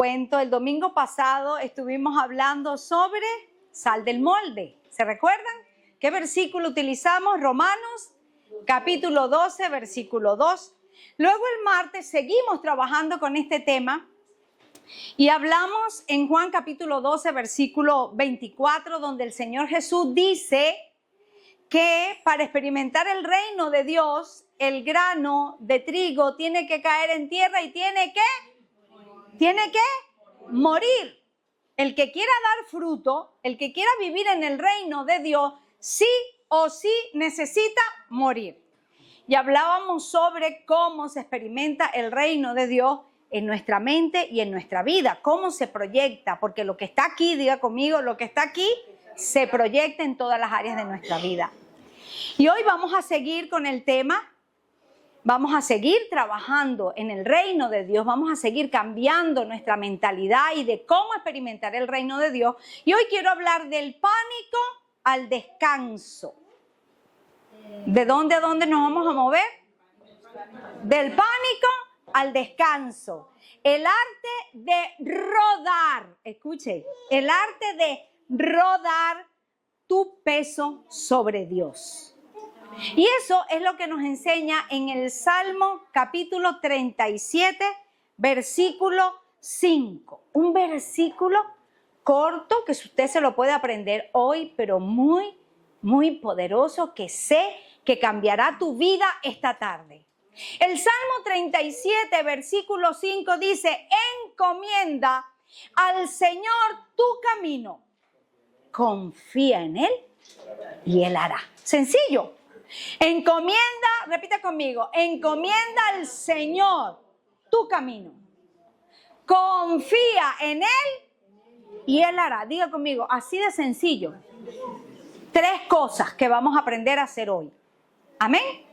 cuento. El domingo pasado estuvimos hablando sobre sal del molde. ¿Se recuerdan? ¿Qué versículo utilizamos? Romanos, capítulo 12, versículo 2. Luego el martes seguimos trabajando con este tema y hablamos en Juan capítulo 12, versículo 24, donde el Señor Jesús dice que para experimentar el reino de Dios, el grano de trigo tiene que caer en tierra y tiene que morir. El que quiera dar fruto, el que quiera vivir en el reino de Dios, sí o sí necesita morir. Y hablábamos sobre cómo se experimenta el reino de Dios en nuestra mente y en nuestra vida, cómo se proyecta, porque lo que está aquí, diga conmigo, lo que está aquí se proyecta en todas las áreas de nuestra vida. Y hoy vamos a seguir con el tema. Vamos a seguir trabajando en el reino de Dios, vamos a seguir cambiando nuestra mentalidad y de cómo experimentar el reino de Dios. Y hoy quiero hablar del pánico al descanso. ¿De dónde a dónde nos vamos a mover? Del pánico al descanso. El arte de rodar, escuche, el arte de rodar tu peso sobre Dios. Y eso es lo que nos enseña en el Salmo capítulo 37, versículo 5. Un versículo corto que usted se lo puede aprender hoy, pero muy, muy poderoso, que sé que cambiará tu vida esta tarde. El Salmo 37, versículo 5 dice: encomienda al Señor tu camino, confía en Él y Él hará. Sencillo. Encomienda, repita conmigo, encomienda al Señor tu camino. Confía en Él y Él hará. Diga conmigo, así de sencillo. 3 cosas que vamos a aprender a hacer hoy. Amén.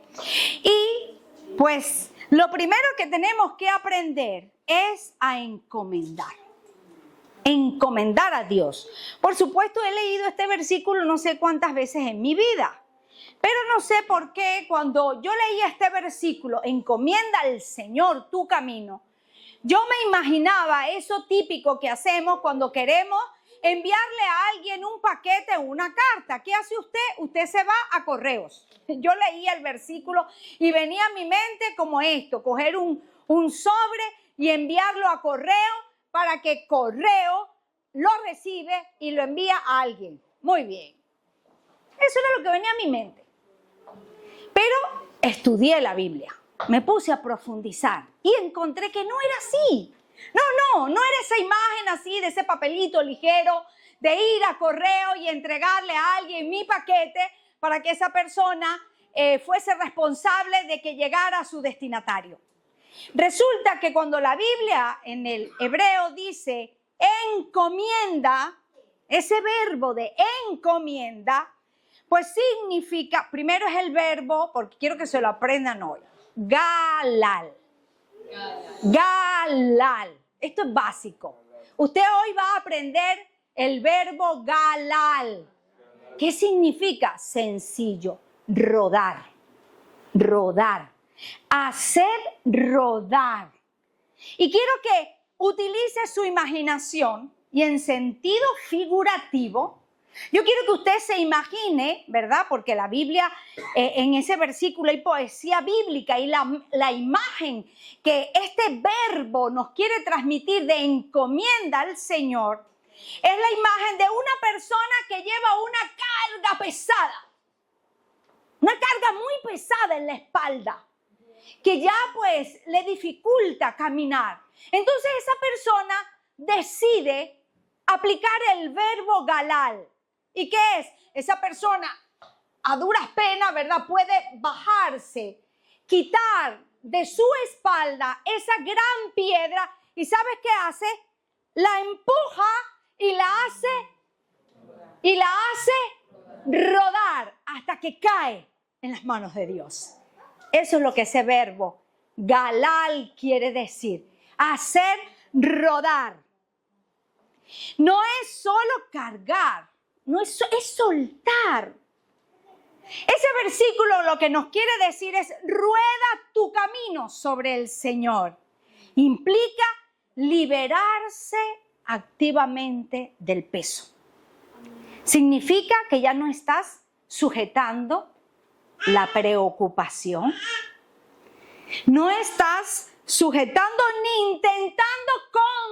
Y pues lo primero que tenemos que aprender es a encomendar. Encomendar a Dios. Por supuesto, he leído este versículo no sé cuántas veces en mi vida. Pero no sé por qué cuando yo leía este versículo, encomienda al Señor tu camino, yo me imaginaba eso típico que hacemos cuando queremos enviarle a alguien un paquete o una carta. ¿Qué hace usted? Usted se va a correos. Yo leía el versículo y venía a mi mente como esto, coger un sobre y enviarlo a correo para que correo lo recibe y lo envía a alguien. Muy bien. Eso era lo que venía a mi mente. Pero estudié la Biblia, me puse a profundizar y encontré que no era así. No era esa imagen así de ese papelito ligero de ir a correo y entregarle a alguien mi paquete para que esa persona fuese responsable de que llegara a su destinatario. Resulta que cuando la Biblia en el hebreo dice encomienda, ese verbo de encomienda, pues significa, primero es el verbo, porque quiero que se lo aprendan hoy, galal. Galal. Esto es básico. Usted hoy va a aprender el verbo galal. ¿Qué significa? Sencillo, rodar. Rodar. Hacer rodar. Y quiero que utilice su imaginación y en sentido figurativo, yo quiero que usted se imagine, ¿verdad? Porque la Biblia, en ese versículo hay poesía bíblica y la imagen que este verbo nos quiere transmitir de encomienda al Señor es la imagen de una persona que lleva una carga pesada. Una carga muy pesada en la espalda, que ya pues le dificulta caminar. Entonces esa persona decide aplicar el verbo galal. ¿Y qué es? Esa persona a duras penas, ¿verdad? Puede bajarse, quitar de su espalda esa gran piedra y ¿sabes qué hace? La empuja y la hace rodar hasta que cae en las manos de Dios. Eso es lo que ese verbo galal quiere decir, hacer rodar. No es solo cargar. No es soltar. Ese versículo lo que nos quiere decir es rueda tu camino sobre el Señor. Implica liberarse activamente del peso. Significa que ya no estás sujetando la preocupación. No estás sujetando ni intentando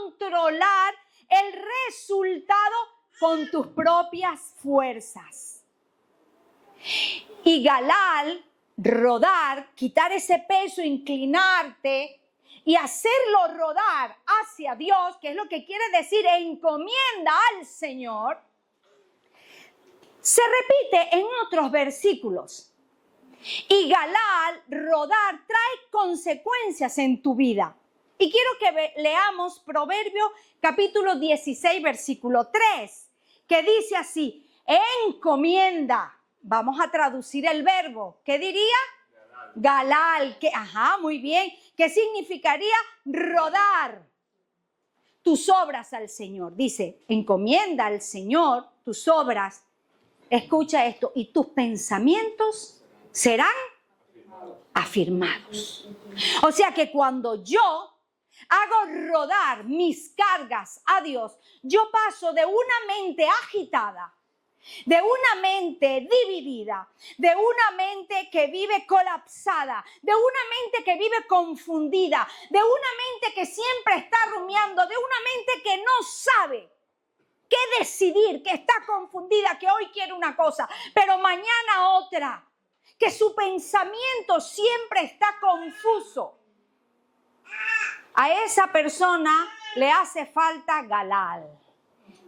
controlar el resultado con tus propias fuerzas. Y Galal, rodar, quitar ese peso, inclinarte y hacerlo rodar hacia Dios, que es lo que quiere decir encomienda al Señor, se repite en otros versículos. Y Galal, rodar, trae consecuencias en tu vida. Y quiero que leamos Proverbios capítulo 16, versículo 3, que dice así, encomienda. Vamos a traducir el verbo. ¿Qué diría? Galal. Muy bien. ¿Qué significaría rodar tus obras al Señor? Dice, encomienda al Señor tus obras. Escucha esto. Y tus pensamientos serán afirmados. O sea que cuando yo hago rodar mis cargas a Dios, yo paso de una mente agitada, de una mente dividida, de una mente que vive colapsada, de una mente que vive confundida, de una mente que siempre está rumiando, de una mente que no sabe qué decidir, que está confundida, que hoy quiere una cosa, pero mañana otra, que su pensamiento siempre está confuso. A esa persona le hace falta Galal,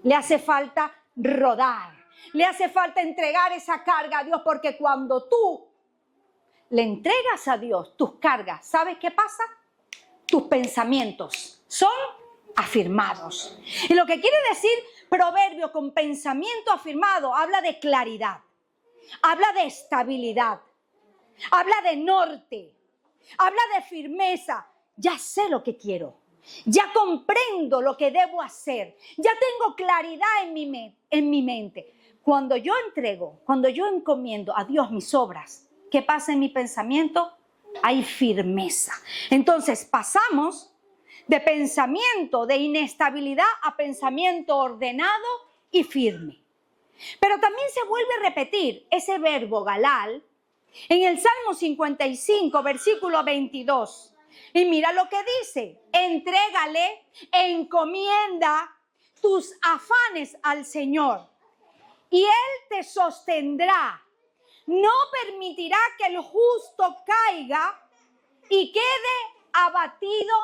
le hace falta rodar, le hace falta entregar esa carga a Dios, porque cuando tú le entregas a Dios tus cargas, ¿sabes qué pasa? Tus pensamientos son afirmados. Y lo que quiere decir proverbio con pensamiento afirmado, habla de claridad, habla de estabilidad, habla de norte, habla de firmeza. Ya sé lo que quiero, ya comprendo lo que debo hacer, ya tengo claridad en mi mente. Cuando yo entrego, cuando yo encomiendo a Dios mis obras, ¿qué pasa en mi pensamiento? Hay firmeza. Entonces pasamos de pensamiento de inestabilidad a pensamiento ordenado y firme. Pero también se vuelve a repetir ese verbo Galal en el Salmo 55, versículo 22. Y mira lo que dice, entrégale, encomienda tus afanes al Señor y Él te sostendrá. No permitirá que el justo caiga y quede abatido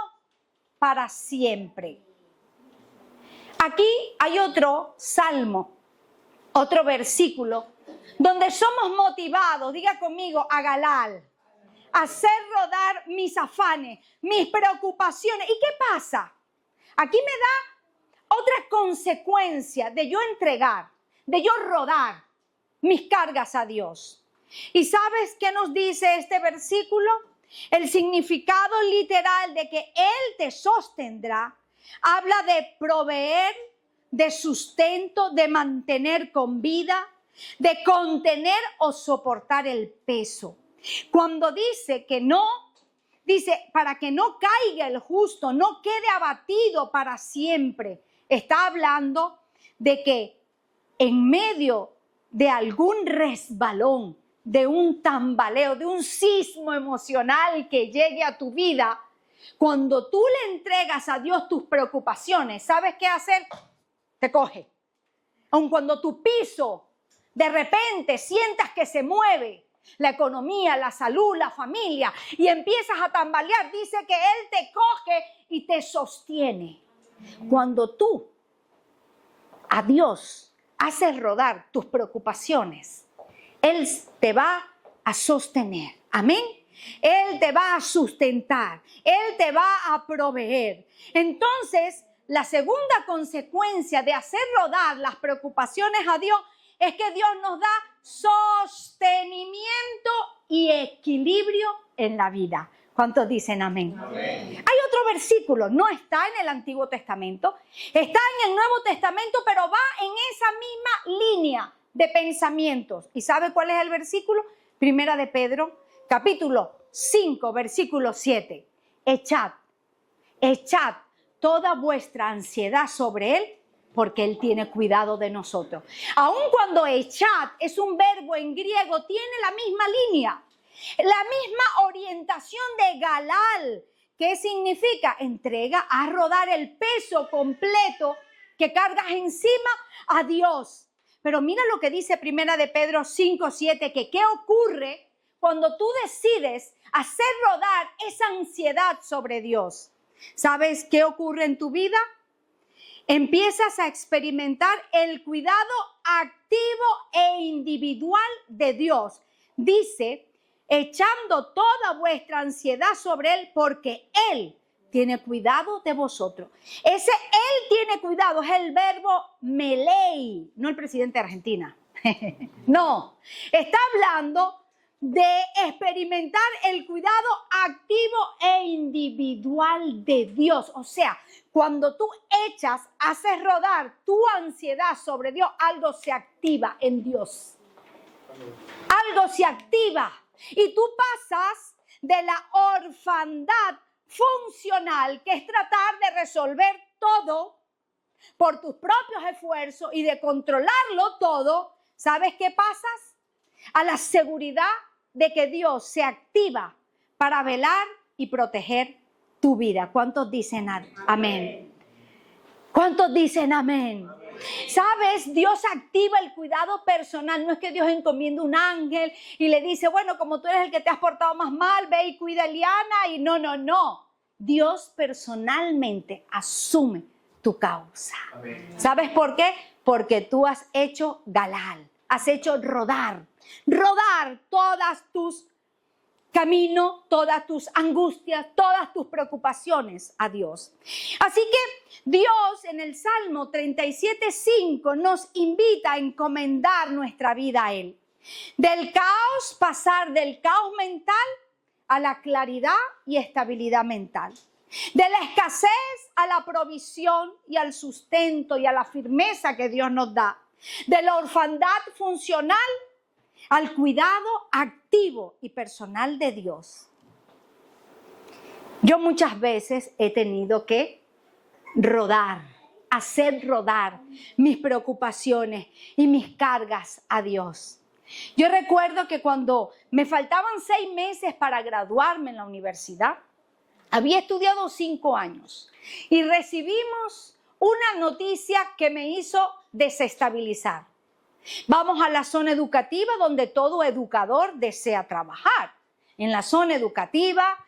para siempre. Aquí hay otro salmo, otro versículo, donde somos motivados, diga conmigo, a Galal, a hacer rodar mis afanes, mis preocupaciones. ¿Y qué pasa? Aquí me da otra consecuencia de yo entregar, de yo rodar mis cargas a Dios. ¿Y sabes qué nos dice este versículo? El significado literal de que Él te sostendrá habla de proveer, de sustento, de mantener con vida, de contener o soportar el peso. Cuando dice que no, dice para que no caiga el justo, no quede abatido para siempre. Está hablando de que en medio de algún resbalón, de un tambaleo, de un sismo emocional que llegue a tu vida, cuando tú le entregas a Dios tus preocupaciones, ¿sabes qué hacer? Te coge. Aun cuando tu piso de repente sientas que se mueve, la economía, la salud, la familia, y empiezas a tambalear, dice que Él te coge y te sostiene. Cuando tú a Dios haces rodar tus preocupaciones, Él te va a sostener. Amén. Él te va a sustentar. Él te va a proveer. Entonces, la segunda consecuencia de hacer rodar las preocupaciones a Dios es que Dios nos da sostenimiento y equilibrio en la vida. ¿Cuántos dicen amén? Amén? Hay otro versículo, no está en el Antiguo Testamento, está en el Nuevo Testamento, pero va en esa misma línea de pensamientos. ¿Y sabe cuál es el versículo? Primera de Pedro, capítulo 5, versículo 7. Echad toda vuestra ansiedad sobre Él, porque Él tiene cuidado de nosotros. Aun cuando echad es un verbo en griego, tiene la misma línea, la misma orientación de galal. ¿Qué significa? Entrega a rodar el peso completo que cargas encima a Dios. Pero mira lo que dice Primera de Pedro 5:7, que qué ocurre cuando tú decides hacer rodar esa ansiedad sobre Dios. ¿Sabes qué ocurre en tu vida? Empiezas a experimentar el cuidado activo e individual de Dios. Dice, echando toda vuestra ansiedad sobre Él, porque Él tiene cuidado de vosotros. Ese Él tiene cuidado es el verbo melei, no el presidente de Argentina. No, está hablando de experimentar el cuidado activo e individual de Dios. O sea, cuando tú haces rodar tu ansiedad sobre Dios, algo se activa en Dios. Algo se activa. Y tú pasas de la orfandad funcional, que es tratar de resolver todo por tus propios esfuerzos y de controlarlo todo. ¿Sabes qué pasas? A la seguridad de que Dios se activa para velar y proteger tu vida. ¿Cuántos dicen amén? ¿Cuántos dicen amén? ¿Sabes? Dios activa el cuidado personal. No es que Dios encomienda un ángel y le dice, bueno, como tú eres el que te has portado más mal, ve y cuida a Eliana. Y no. Dios personalmente asume tu causa. Amén. ¿Sabes por qué? Porque tú has hecho galal, has hecho rodar todas tus caminos, todas tus angustias, todas tus preocupaciones a Dios. Así que Dios en el Salmo 37:5 nos invita a encomendar nuestra vida a Él. Pasar del caos mental a la claridad y estabilidad mental. De la escasez a la provisión y al sustento y a la firmeza que Dios nos da. De la orfandad funcional al cuidado activo y personal de Dios. Yo muchas veces he tenido que hacer rodar mis preocupaciones y mis cargas a Dios. Yo recuerdo que cuando me faltaban 6 meses para graduarme en la universidad, había estudiado 5 años y recibimos una noticia que me hizo desestabilizar. Vamos a la zona educativa donde todo educador desea trabajar. En la zona educativa,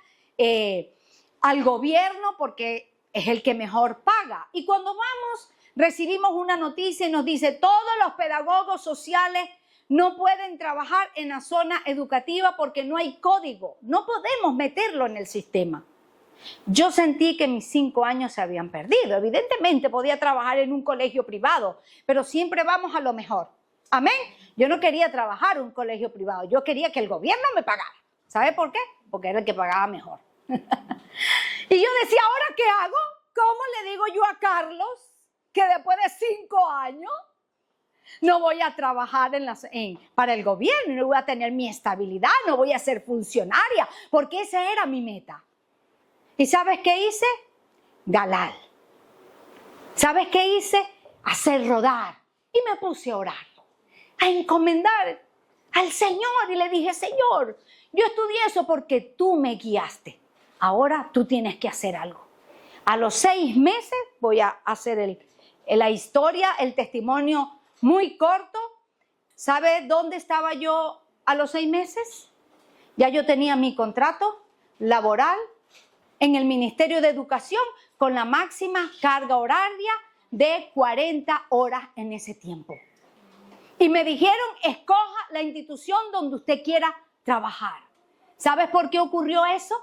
al gobierno porque es el que mejor paga. Y cuando vamos, recibimos una noticia y nos dice todos los pedagogos sociales no pueden trabajar en la zona educativa porque no hay código. No podemos meterlo en el sistema. Yo sentí que mis 5 años se habían perdido. Evidentemente podía trabajar en un colegio privado, pero siempre vamos a lo mejor. Amén. Yo no quería trabajar en un colegio privado. Yo quería que el gobierno me pagara. ¿Sabe por qué? Porque era el que pagaba mejor. Y yo decía, ¿ahora qué hago? ¿Cómo le digo yo a Carlos que después de 5 años no voy a trabajar para el gobierno? No voy a tener mi estabilidad, no voy a ser funcionaria, porque esa era mi meta. ¿Y sabes qué hice? Galal. ¿Sabes qué hice? Hacer rodar. Y me puse a orar, a encomendar al Señor. Y le dije, Señor, yo estudié eso porque tú me guiaste. Ahora tú tienes que hacer algo. A los 6 meses voy a hacer la historia, el testimonio muy corto. ¿Sabe dónde estaba yo a los 6 meses? Ya yo tenía mi contrato laboral en el Ministerio de Educación con la máxima carga horaria de 40 horas en ese tiempo. Y me dijeron, escoja la institución donde usted quiera trabajar. ¿Sabes por qué ocurrió eso?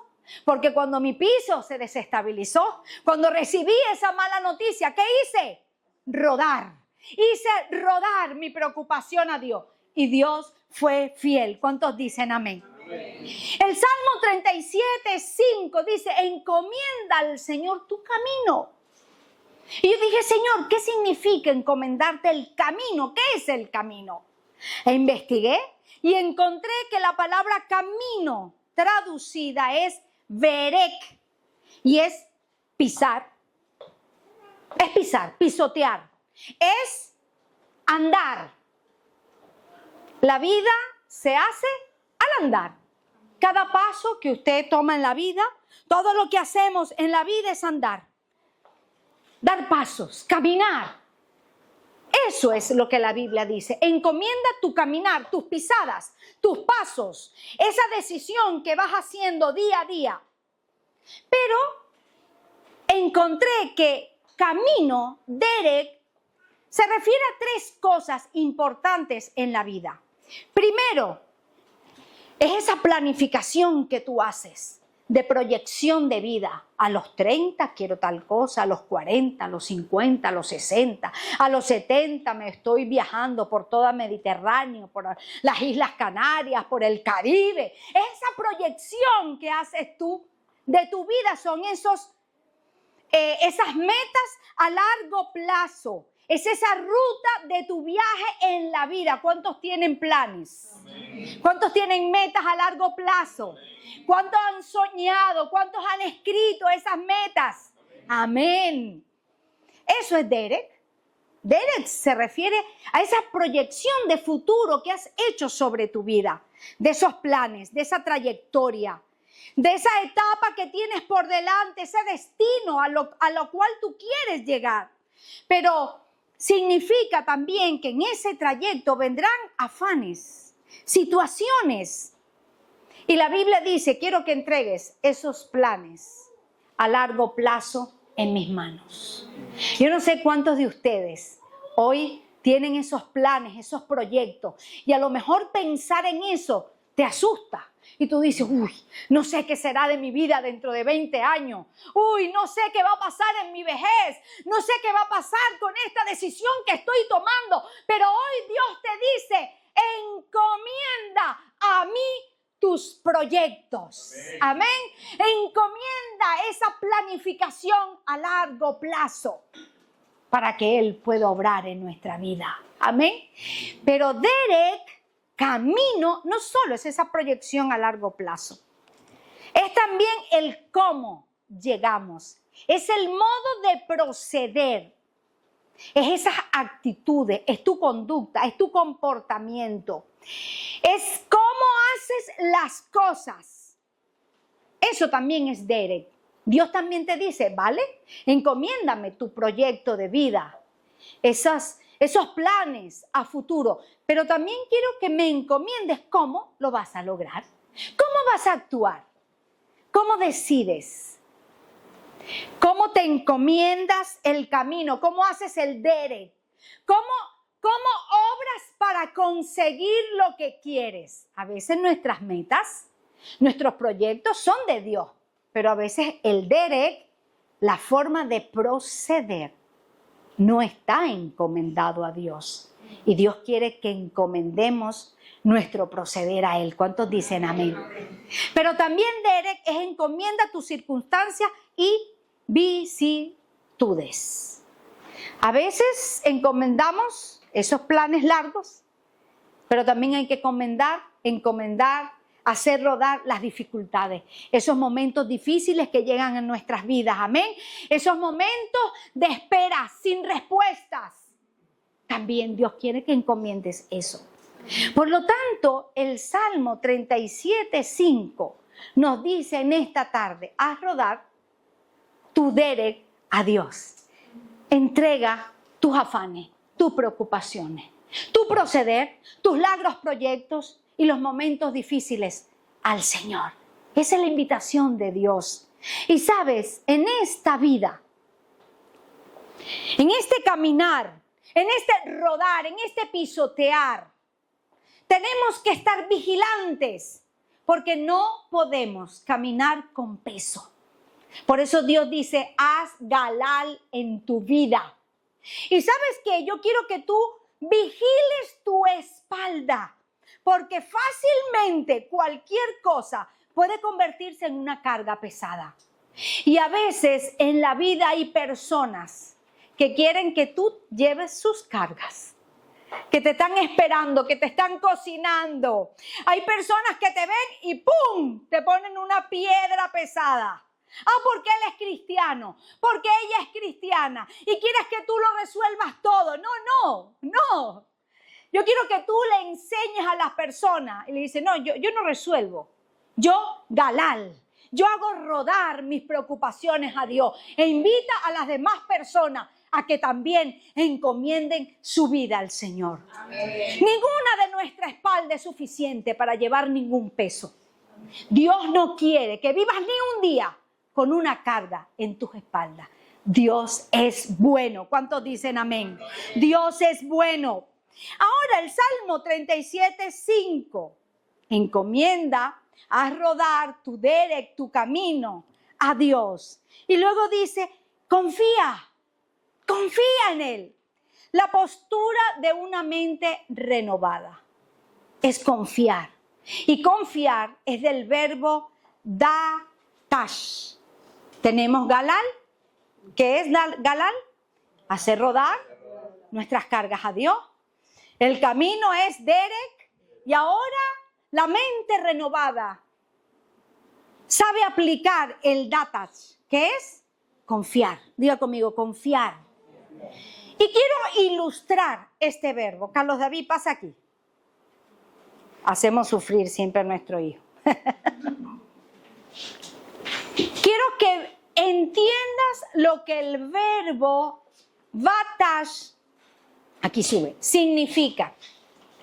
Porque cuando mi piso se desestabilizó, cuando recibí esa mala noticia, ¿qué hice? Rodar. Hice rodar mi preocupación a Dios. Y Dios fue fiel. ¿Cuántos dicen amén? El Salmo 37:5 dice, encomienda al Señor tu camino. Y yo dije, Señor, ¿qué significa encomendarte el camino? ¿Qué es el camino? E investigué y encontré que la palabra camino traducida es verek y es pisar, Es pisar, pisotear. Es andar. La vida se hace al andar. Cada paso que usted toma en la vida, todo lo que hacemos en la vida es andar. Dar pasos, caminar. Eso es lo que la Biblia dice. Encomienda tu caminar, tus pisadas, tus pasos, esa decisión que vas haciendo día a día. Pero encontré que camino, Derek, se refiere a 3 cosas importantes en la vida. Primero, es esa planificación que tú haces de proyección de vida. A los 30 quiero tal cosa, a los 40, a los 50, a los 60, a los 70 me estoy viajando por toda Mediterráneo, por las Islas Canarias, por el Caribe. Esa proyección que haces tú de tu vida son esas metas a largo plazo. Es esa ruta de tu viaje en la vida. ¿Cuántos tienen planes? Amén. ¿Cuántos tienen metas a largo plazo? Amén. ¿Cuántos han soñado? ¿Cuántos han escrito esas metas? Amén. Eso es Derek. Derek se refiere a esa proyección de futuro que has hecho sobre tu vida, de esos planes, de esa trayectoria, de esa etapa que tienes por delante, ese destino a lo cual tú quieres llegar. Pero significa también que en ese trayecto vendrán afanes, situaciones. Y la Biblia dice, quiero que entregues esos planes a largo plazo en mis manos. Yo no sé cuántos de ustedes hoy tienen esos planes, esos proyectos, y a lo mejor pensar en eso te asusta. Y tú dices, uy, no sé qué será de mi vida dentro de 20 años. Uy, no sé qué va a pasar en mi vejez. No sé qué va a pasar con esta decisión que estoy tomando. Pero hoy Dios te dice, encomienda a mí tus proyectos. Amén. Encomienda esa planificación a largo plazo para que Él pueda obrar en nuestra vida. Amén. Pero Derek, camino, no solo es esa proyección a largo plazo, es también el cómo llegamos, es el modo de proceder, es esas actitudes, es tu conducta, es tu comportamiento, es cómo haces las cosas. Eso también es Derek. Dios también te dice, ¿vale? Encomiéndame tu proyecto de vida, esos planes a futuro, pero también quiero que me encomiendes cómo lo vas a lograr, cómo vas a actuar, cómo decides, cómo te encomiendas el camino, cómo haces el Derek, cómo obras para conseguir lo que quieres. A veces nuestras metas, nuestros proyectos son de Dios, pero a veces el Derek, la forma de proceder, no está encomendado a Dios. Y Dios quiere que encomendemos nuestro proceder a Él. ¿Cuántos dicen amén? Pero también Derek es encomienda tus circunstancias y vicisitudes. A veces encomendamos esos planes largos, pero también hay que encomendar, hacer rodar las dificultades, esos momentos difíciles que llegan en nuestras vidas, amén, esos momentos de espera sin respuestas, también Dios quiere que encomiendes eso. Por lo tanto, el Salmo 37:5 nos dice en esta tarde, haz rodar tu Derek a Dios, entrega tus afanes, tus preocupaciones, tu proceder, tus largos proyectos y los momentos difíciles al Señor. Esa es la invitación de Dios. Y sabes, en esta vida, en este caminar, en este rodar, en este pisotear, tenemos que estar vigilantes porque no podemos caminar con peso. Por eso Dios dice, haz galal en tu vida. Y sabes que yo quiero que tú vigiles tu espalda, porque fácilmente cualquier cosa puede convertirse en una carga pesada. Y a veces en la vida hay personas que quieren que tú lleves sus cargas, que te están esperando, que te están cocinando. Hay personas que te ven y ¡pum!, te ponen una piedra pesada. Porque él es cristiano, porque ella es cristiana y quieres que tú lo resuelvas todo. No. Yo quiero que tú le enseñes a las personas. Y le dice, no, yo no resuelvo. Yo, Galal, yo hago rodar mis preocupaciones a Dios e invita a las demás personas a que también encomienden su vida al Señor. Amén. Ninguna de nuestra espalda es suficiente para llevar ningún peso. Dios no quiere que vivas ni un día con una carga en tus espaldas. Dios es bueno. ¿Cuántos dicen amén? Dios es bueno. Ahora el Salmo 37:5. Encomienda, haz rodar tu derek, tu camino a Dios. Y luego dice, confía en Él. La postura de una mente renovada es confiar. Y confiar es del verbo datash. Tenemos galal. ¿Qué es galal? Hacer rodar nuestras cargas a Dios. El camino es derek. Y ahora la mente renovada sabe aplicar el datash, que es confiar. Diga conmigo, confiar. Y quiero ilustrar este verbo. Carlos David, pasa aquí. Hacemos sufrir siempre a nuestro hijo. Quiero que entiendas lo que el verbo batash, aquí sube, significa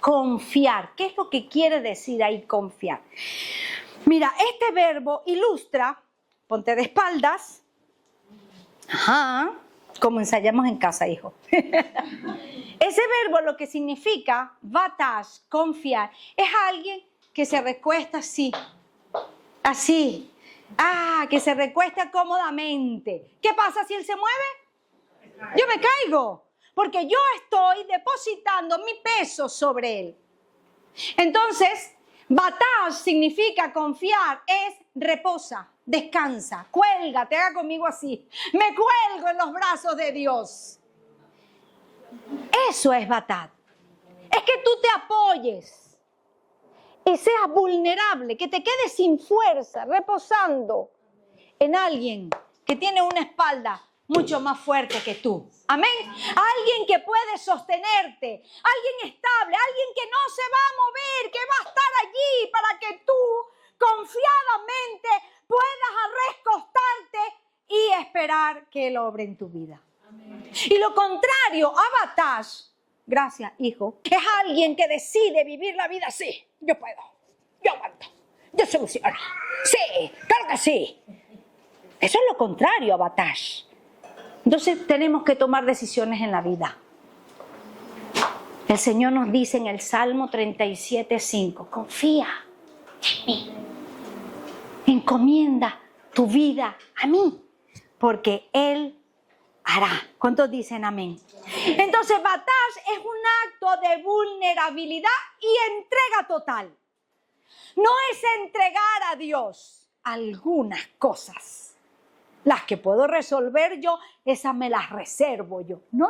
confiar. ¿Qué es lo que quiere decir ahí confiar? Mira, este verbo ilustra, ponte de espaldas. Ajá, como ensayamos en casa, hijo. Ese verbo lo que significa, batash, confiar, es alguien que se recuesta así, que se recuesta cómodamente. ¿Qué pasa si él se mueve? Yo me caigo, porque yo estoy depositando mi peso sobre él. Entonces, batash significa confiar, es reposa, descansa, cuélgate, haga conmigo así. Me cuelgo en los brazos de Dios. Eso es batat. Es que tú te apoyes y seas vulnerable, que te quedes sin fuerza, reposando en alguien que tiene una espalda mucho más fuerte que tú. Amén. Alguien que puede sostenerte, alguien estable, alguien que no se va a mover, que va a estar allí para que tú confiadamente puedas recostarte y esperar que Él obre en tu vida. Amén. Y lo contrario a batash, gracias hijo, es alguien que decide vivir la vida así. Yo puedo, yo aguanto, yo soluciono. Sí, claro que sí. Eso es lo contrario a batash. Entonces tenemos que tomar decisiones en la vida. El Señor nos dice en el Salmo 37:5, confía en mí. Encomienda tu vida a mí, porque Él hará. ¿Cuántos dicen amén? Entonces, batash es un acto de vulnerabilidad y entrega total. No es entregar a Dios algunas cosas. Las que puedo resolver yo, esas me las reservo yo. No.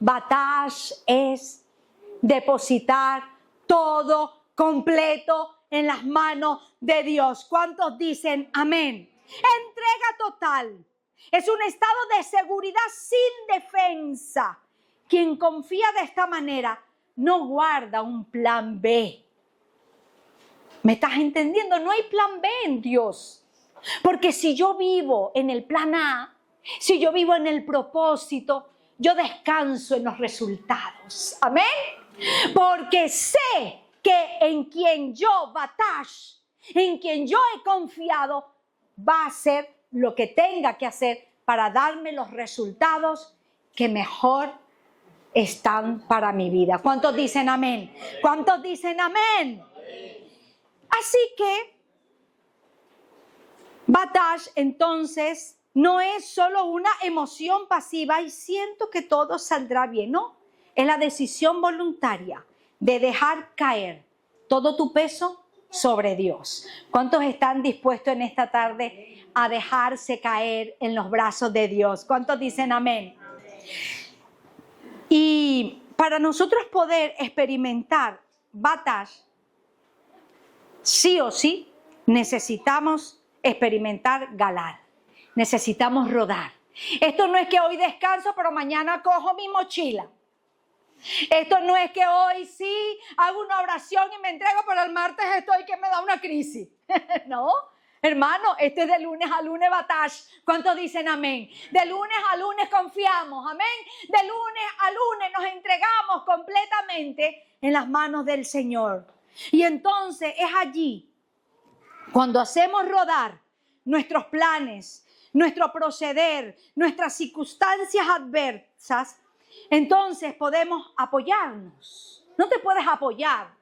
Batash es depositar todo completo en las manos de Dios. ¿Cuántos dicen amén? Entrega total. Es un estado de seguridad sin defensa. Quien confía de esta manera no guarda un plan B. ¿Me estás entendiendo? No hay plan B en Dios. Porque si yo vivo en el plan A, si yo vivo en el propósito, yo descanso en los resultados. Amén. Porque sé que en quien yo batash, en quien yo he confiado, va a hacer lo que tenga que hacer para darme los resultados que mejor están para mi vida. ¿Cuántos dicen amén? ¿Cuántos dicen amén? Así que batash entonces no es solo una emoción pasiva y siento que todo saldrá bien, no. Es la decisión voluntaria de dejar caer todo tu peso sobre Dios. ¿Cuántos están dispuestos en esta tarde a dejarse caer en los brazos de Dios? ¿Cuántos dicen amén? Y para nosotros poder experimentar batash, sí o sí, necesitamos experimentar galar. Necesitamos rodar. Esto no es que hoy descanso, pero mañana cojo mi mochila. Esto no es que hoy sí hago una oración y me entrego, pero el martes estoy que me da una crisis. No, hermano, esto es de lunes a lunes batalla. ¿Cuántos dicen amén? De lunes a lunes confiamos, amén. De lunes a lunes nos entregamos completamente en las manos del Señor. Y entonces es allí cuando hacemos rodar nuestros planes, nuestro proceder, nuestras circunstancias adversas, entonces podemos apoyarnos. No te puedes apoyar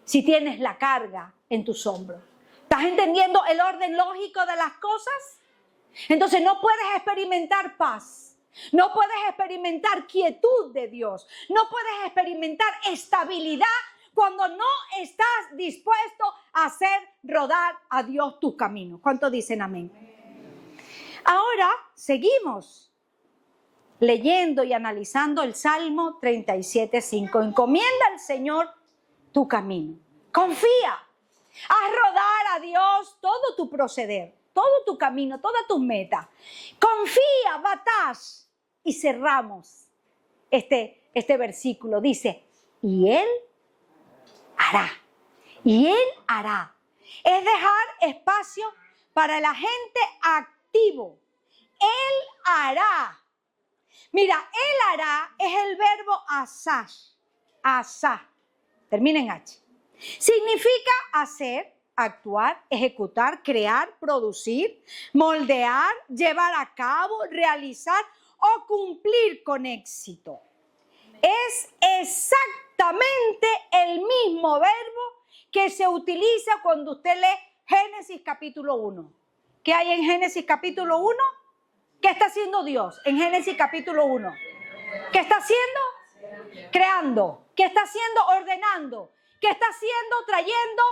si tienes la carga en tus hombros. ¿Estás entendiendo el orden lógico de las cosas? Entonces no puedes experimentar paz. No puedes experimentar quietud de Dios. No puedes experimentar estabilidad cuando no estás dispuesto a hacer rodar a Dios tus caminos. ¿Cuántos dicen amén? Ahora seguimos leyendo y analizando el Salmo 37:5. Encomienda al Señor tu camino. Confía. Haz rodar a Dios todo tu proceder, todo tu camino, todas tus metas. Confía, batás. Y cerramos este versículo. Dice, y Él hará. Y Él hará. Es dejar espacio para la gente activo. Él hará. Mira, Él hará es el verbo asar. Asá. Termina en H. Significa hacer, actuar, ejecutar, crear, producir, moldear, llevar a cabo, realizar o cumplir con éxito. Es exactamente el mismo verbo que se utiliza cuando usted lee Génesis capítulo 1. ¿Qué hay en Génesis capítulo 1? ¿Qué está haciendo Dios en Génesis capítulo 1? ¿Qué está haciendo? Creando. ¿Qué está haciendo? Ordenando. ¿Qué está haciendo? Trayendo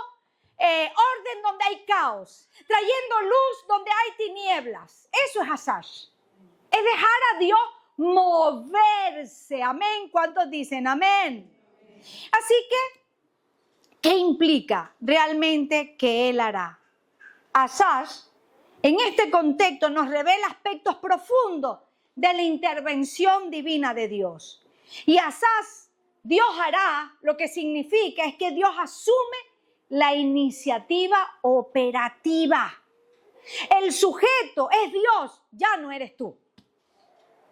orden donde hay caos. Trayendo luz donde hay tinieblas. Eso es asar. Es dejar a Dios moverse. Amén. ¿Cuántos dicen amén? Así que, ¿qué implica realmente que Él hará? Asar, en este contexto, nos revela aspectos profundos de la intervención divina de Dios. Y asaz, Dios hará, lo que significa es que Dios asume la iniciativa operativa. El sujeto es Dios, ya no eres tú.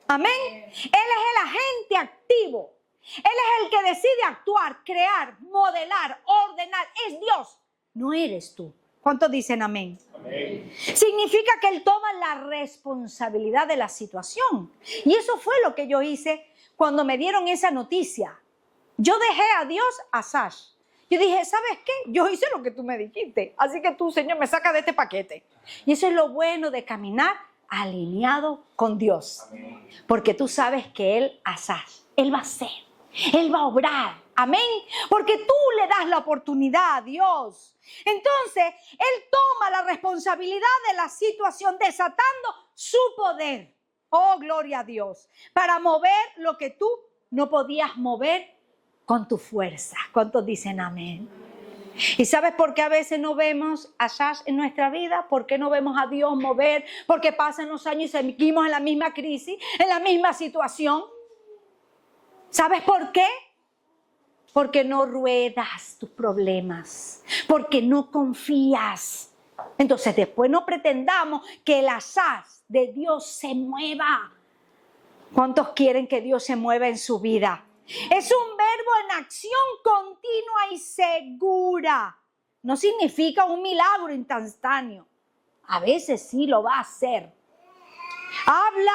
Amén. Él es el agente activo. Él es el que decide actuar, crear, modelar, ordenar. Es Dios, no eres tú. ¿Cuántos dicen amén? Amén? Significa que Él toma la responsabilidad de la situación. Y eso fue lo que yo hice cuando me dieron esa noticia. Yo dejé a Dios asar. Yo dije, ¿sabes qué? Yo hice lo que tú me dijiste. Así que tú, Señor, me saca de este paquete. Y eso es lo bueno de caminar alineado con Dios. Amén. Porque tú sabes que Él asar. Él va a hacer. Él va a obrar. Amén. Porque tú le das la oportunidad a Dios. Entonces, Él toma la responsabilidad de la situación desatando su poder. Oh, gloria a Dios. Para mover lo que tú no podías mover con tu fuerza. ¿Cuántos dicen amén? ¿Y sabes por qué a veces no vemos a Sash en nuestra vida? ¿Por qué no vemos a Dios mover? Porque pasan los años y seguimos en la misma crisis, en la misma situación. ¿Sabes por qué? Porque no ruedas tus problemas, porque no confías. Entonces después no pretendamos que el asaz de Dios se mueva. ¿Cuántos quieren que Dios se mueva en su vida? Es un verbo en acción continua y segura. No significa un milagro instantáneo. A veces sí lo va a hacer. Habla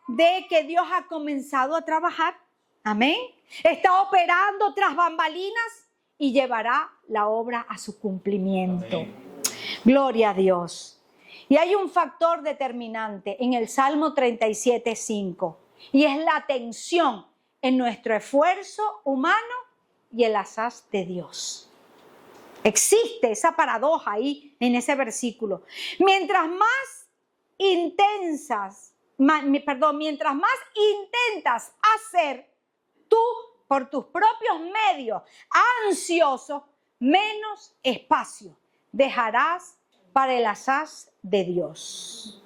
de que Dios ha comenzado a trabajar. Amén. Está operando tras bambalinas y llevará la obra a su cumplimiento. Amén. Gloria a Dios. Y hay un factor determinante en el Salmo 37:5 y es la tensión en nuestro esfuerzo humano y el asaz de Dios. Existe esa paradoja ahí en ese versículo. Mientras más intentas hacer tú por tus propios medios ansioso, menos espacio dejarás para el asaz de Dios.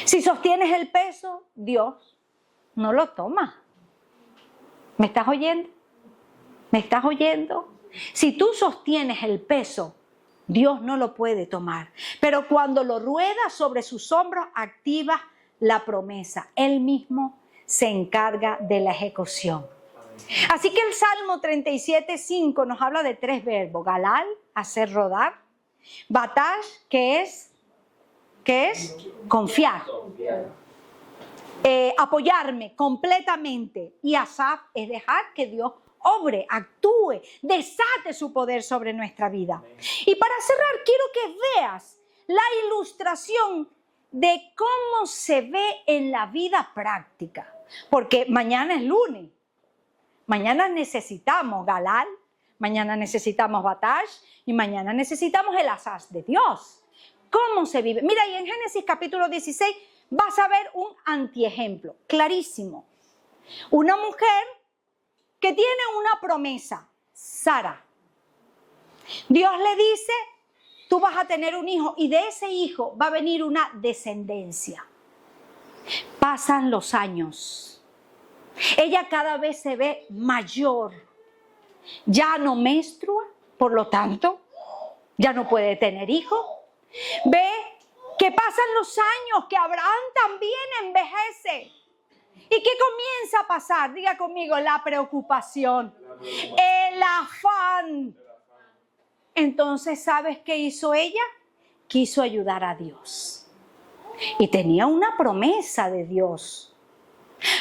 Si sostienes el peso, Dios no lo toma. ¿Me estás oyendo? ¿Me estás oyendo? Si tú sostienes el peso, Dios no lo puede tomar. Pero cuando lo ruedas sobre sus hombros, activa la promesa. Él mismo se encarga de la ejecución. Así que el Salmo 37:5 nos habla de 3 verbos. Galal, hacer rodar. Batash, que es confiar. Apoyarme completamente. Y Asaf es dejar que Dios obre, actúe, desate su poder sobre nuestra vida. Y para cerrar, quiero que veas la ilustración de cómo se ve en la vida práctica. Porque mañana es lunes. Mañana necesitamos Galal, mañana necesitamos Batash y mañana necesitamos el asaz de Dios. ¿Cómo se vive? Mira, y en Génesis capítulo 16 vas a ver un antiejemplo clarísimo. Una mujer que tiene una promesa, Sara. Dios le dice, tú vas a tener un hijo y de ese hijo va a venir una descendencia. Pasan los años. Ella cada vez se ve mayor. Ya no menstrua, por lo tanto, ya no puede tener hijos. Ve que pasan los años, que Abraham también envejece. ¿Y qué comienza a pasar? Diga conmigo, la preocupación, el afán. Entonces, ¿sabes qué hizo ella? Quiso ayudar a Dios. Y tenía una promesa de Dios.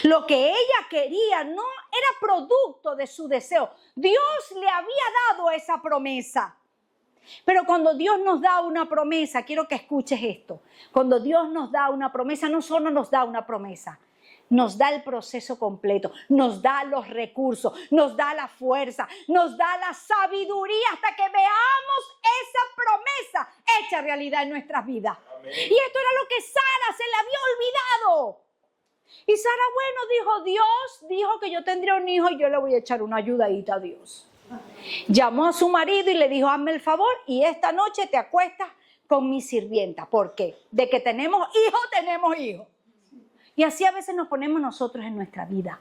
Lo que ella quería no era producto de su deseo. Dios le había dado esa promesa. Pero cuando Dios nos da una promesa, quiero que escuches esto. Cuando Dios nos da una promesa, no solo nos da una promesa, nos da el proceso completo, nos da los recursos, nos da la fuerza, nos da la sabiduría hasta que veamos esa promesa hecha realidad en nuestras vidas. Amén. Y esto era lo que Sara se le había olvidado. Y Sara, bueno, dijo, Dios dijo que yo tendría un hijo y yo le voy a echar una ayudadita a Dios. Llamó a su marido y le dijo, hazme el favor y esta noche te acuestas con mi sirvienta. ¿Por qué? De que tenemos hijos. Y así a veces nos ponemos nosotros en nuestra vida.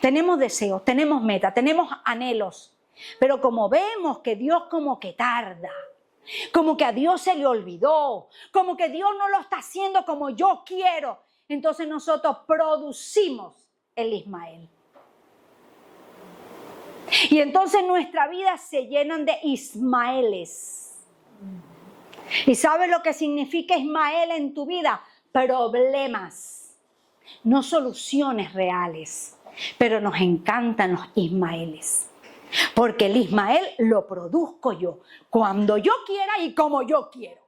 Tenemos deseos, tenemos metas, tenemos anhelos. Pero como vemos que Dios como que tarda, como que a Dios se le olvidó, como que Dios no lo está haciendo como yo quiero, entonces nosotros producimos el Ismael. Y entonces nuestra vida se llenan de Ismaeles. ¿Y sabes lo que significa Ismael en tu vida? Problemas. No soluciones reales, pero nos encantan los Ismaeles. Porque el Ismael lo produzco yo, cuando yo quiera y como yo quiero.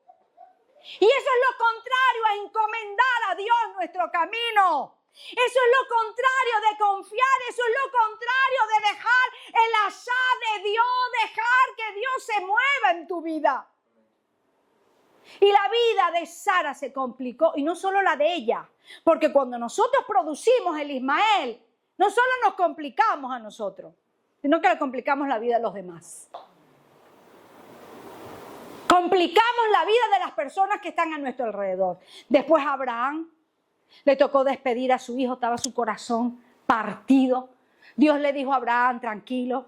Y eso es lo contrario a encomendar a Dios nuestro camino. Eso es lo contrario de confiar, eso es lo contrario de dejar el asá de Dios, dejar que Dios se mueva en tu vida. Y la vida de Sara se complicó, y no solo la de ella, porque cuando nosotros producimos el Ismael, no solo nos complicamos a nosotros, sino que le complicamos la vida a los demás. Complicamos la vida de las personas que están a nuestro alrededor. Después a Abraham le tocó despedir a su hijo, estaba su corazón partido. Dios le dijo a Abraham, tranquilo,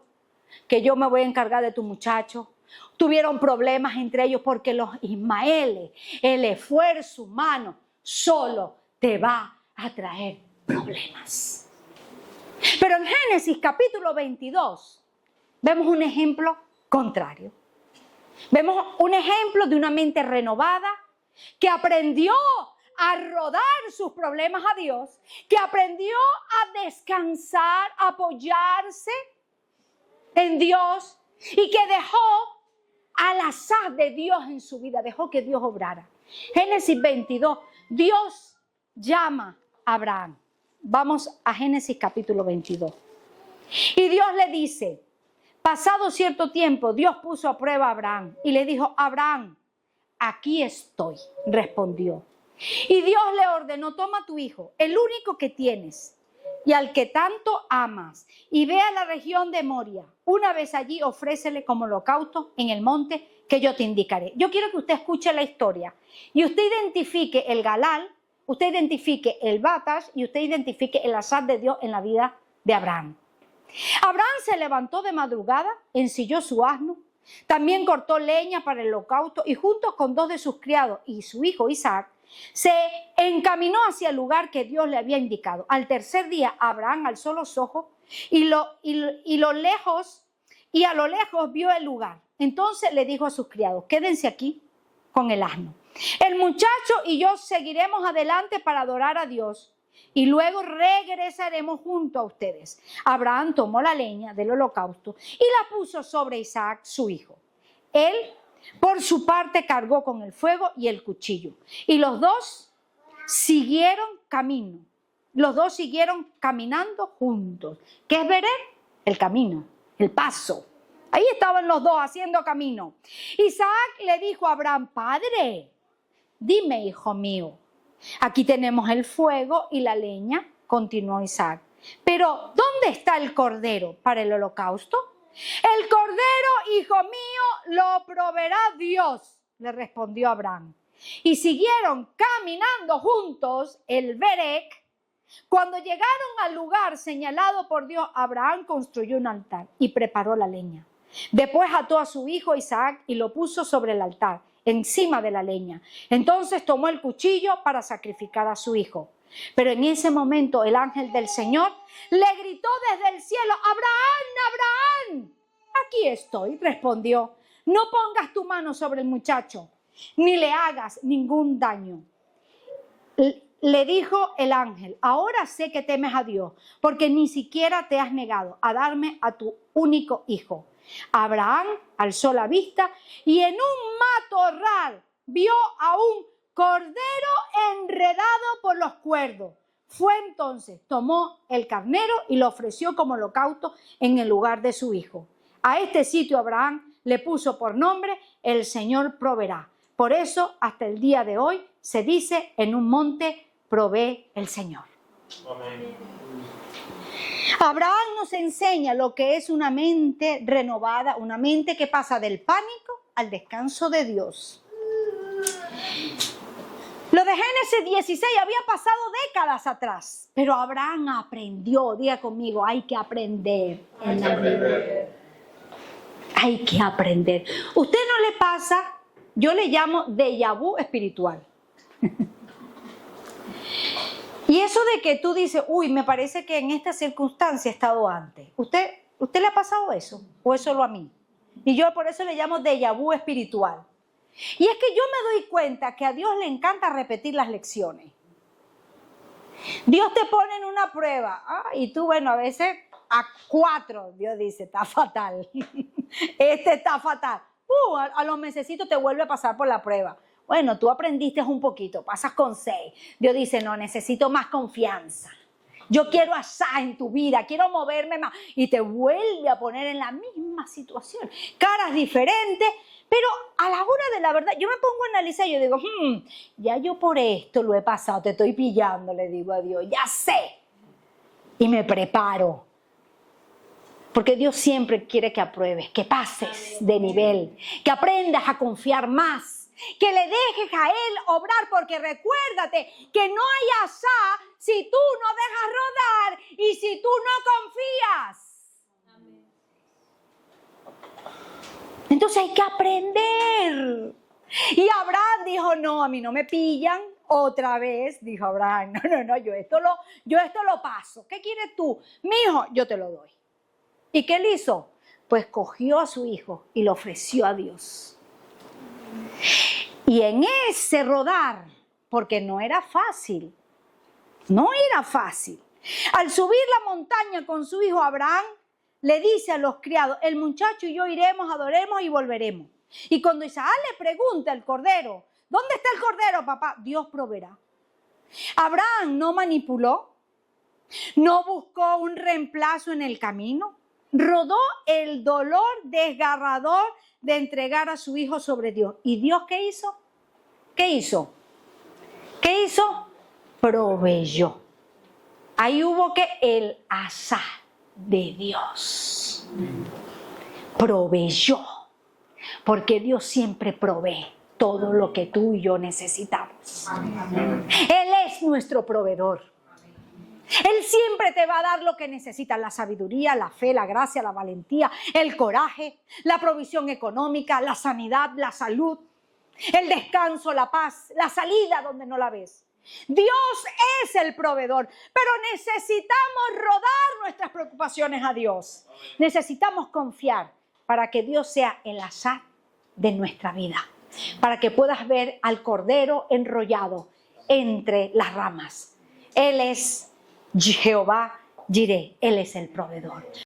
que yo me voy a encargar de tu muchacho. Tuvieron problemas entre ellos porque los Ismaeles, el esfuerzo humano, solo te va a traer problemas. Pero en Génesis capítulo 22 vemos un ejemplo contrario. Vemos un ejemplo de una mente renovada que aprendió a rodar sus problemas a Dios, que aprendió a descansar, a apoyarse en Dios y que dejó al azar de Dios en su vida, dejó que Dios obrara. Génesis 22, Dios llama a Abraham. Vamos a Génesis capítulo 22. Y Dios le dice, pasado cierto tiempo, Dios puso a prueba a Abraham y le dijo, Abraham, aquí estoy, respondió. Y Dios le ordenó, toma tu hijo, el único que tienes y al que tanto amas, y ve a la región de Moria. Una vez allí, ofrécele como holocausto en el monte que yo te indicaré. Yo quiero que usted escuche la historia y usted identifique el Galal, usted identifique el Batash y usted identifique el azar de Dios en la vida de Abraham. Abraham se levantó de madrugada, ensilló su asno, también cortó leña para el holocausto y junto con 2 de sus criados y su hijo Isaac, se encaminó hacia el lugar que Dios le había indicado. Al tercer día Abraham alzó los ojos y a lo lejos vio el lugar. Entonces le dijo a sus criados, quédense aquí con el asno. El muchacho y yo seguiremos adelante para adorar a Dios y luego regresaremos junto a ustedes. Abraham tomó la leña del holocausto y la puso sobre Isaac, su hijo. Él, por su parte, cargó con el fuego y el cuchillo. Y los dos siguieron camino. Los dos siguieron caminando juntos. ¿Qué es Berer? El camino, el paso. Ahí estaban los dos haciendo camino. Isaac le dijo a Abraham, padre, dime, hijo mío, aquí tenemos el fuego y la leña, continuó Isaac. Pero, ¿dónde está el cordero para el holocausto? El cordero, hijo mío, lo proveerá Dios, le respondió Abraham. Y siguieron caminando juntos el Berec. Cuando llegaron al lugar señalado por Dios, Abraham construyó un altar y preparó la leña. Después ató a su hijo Isaac y lo puso sobre el altar, encima de la leña. Entonces tomó el cuchillo para sacrificar a su hijo. Pero en ese momento el ángel del Señor le gritó desde el cielo, ¡Abraham, Abraham! Aquí estoy, respondió. No pongas tu mano sobre el muchacho, ni le hagas ningún daño. Le dijo el ángel, ahora sé que temes a Dios, porque ni siquiera te has negado a darme a tu único hijo. Abraham alzó la vista y en un matorral vio a un cordero enredado por los cuerdos. Fue entonces, tomó el carnero y lo ofreció como holocausto en el lugar de su hijo. A este sitio Abraham le puso por nombre, el Señor proveerá. Por eso, hasta el día de hoy, se dice, en un monte provee el Señor. Amén. Abraham nos enseña lo que es una mente renovada, una mente que pasa del pánico al descanso de Dios. Lo de Génesis 16 había pasado décadas atrás, pero Abraham aprendió. Diga conmigo, hay que aprender. Hay que aprender. Hay que aprender. ¿Usted no le pasa? Yo le llamo déjà vu espiritual. Y eso de que tú dices, uy, me parece que en esta circunstancia he estado antes. ¿Usted le ha pasado eso? ¿O es solo a mí? Y yo por eso le llamo déjà vu espiritual. Y es que yo me doy cuenta que a Dios le encanta repetir las lecciones. Dios te pone en una prueba. Y tú, bueno, a veces a 4, Dios dice, está fatal. Este está fatal. A los mesecitos te vuelve a pasar por la prueba. Bueno, tú aprendiste un poquito, pasas con 6. Dios dice, no, necesito más confianza. Yo quiero asar en tu vida, quiero moverme más. Y te vuelve a poner en la misma situación. Caras diferentes, pero a la hora de la verdad, yo me pongo a analizar y yo digo, ya yo por esto lo he pasado, te estoy pillando, le digo a Dios, ya sé. Y me preparo. Porque Dios siempre quiere que apruebes, que pases de nivel, que aprendas a confiar más. Que le dejes a Él obrar, porque recuérdate que no hay asá si tú no dejas rodar y si tú no confías. Entonces hay que aprender. Y Abraham dijo, no, a mí no me pillan. Otra vez dijo Abraham, no, yo esto lo paso. ¿Qué quieres tú? Mi hijo, yo te lo doy. ¿Y qué él hizo? Pues cogió a su hijo y lo ofreció a Dios. Y en ese rodar, porque no era fácil, al subir la montaña con su hijo Abraham, le dice a los criados, el muchacho y yo iremos, adoremos y volveremos. Y cuando Isaac le pregunta al cordero, ¿dónde está el cordero, papá? Dios proveerá. Abraham no manipuló, no buscó un reemplazo en el camino, rodó el dolor desgarrador de entregar a su hijo sobre Dios. ¿Y Dios qué hizo? ¿Qué hizo? Proveyó. Ahí hubo que el asá de Dios. Proveyó. Porque Dios siempre provee todo lo que tú y yo necesitamos. Él es nuestro proveedor. Él siempre te va a dar lo que necesitas: la sabiduría, la fe, la gracia, la valentía, el coraje, la provisión económica, la sanidad, la salud, el descanso, la paz, la salida donde no la ves. Dios es el proveedor, pero necesitamos rodar nuestras preocupaciones a Dios. Necesitamos confiar para que Dios sea el azar de nuestra vida, para que puedas ver al cordero enrollado entre las ramas. Él es Jehová Jireh, Él es el proveedor.